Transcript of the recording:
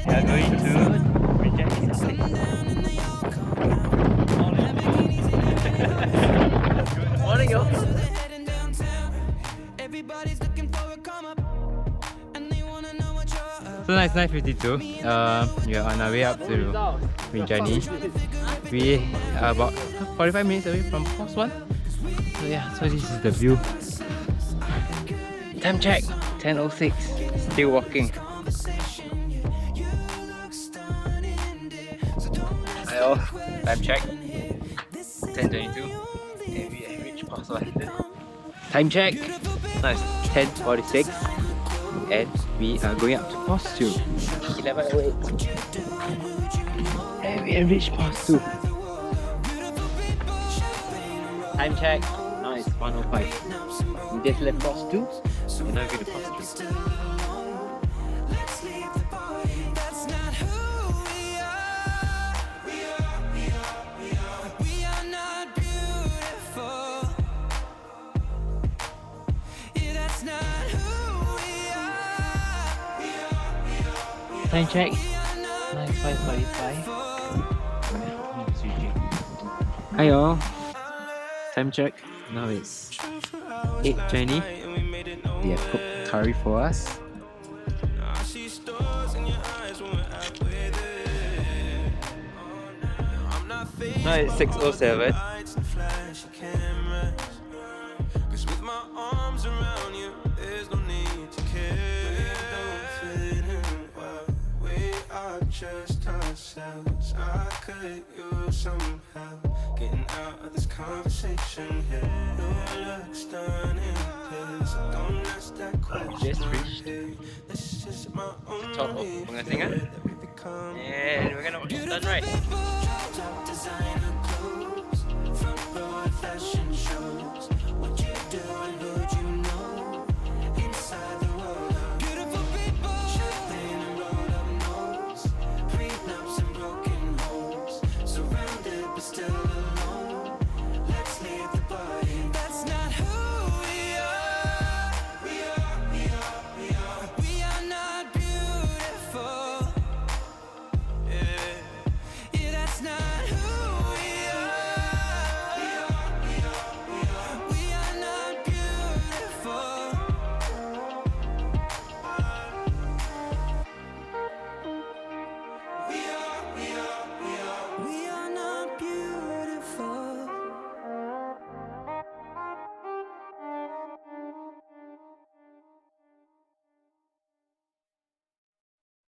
We are going to Rinjani. Good morning, yo. So now it's 9:52. We are on our way up to Rinjani. We are about 45 minutes away from Post 1. So yeah, so this is the view. Time check, 10:06. Still walking. Hello, time check, 10:22. And we have reached Post 1. Time check, now it's 10:46. And we are going up to Post 2. 11:08. And we have reached Post 2. Time check, now it's 1:05. We just left Post 2. We're now going to Post 3. Time check, now it's 5:45. Hi all. Time check, now it's 8:20. They have cooked curry for us. Now it's 6:07. Just ourselves, I could use some help getting out of this conversation here. Your looks done in place. Don't ask that question. Just reached This is my top of only Pengasingan. And we're gonna watch the sunrise.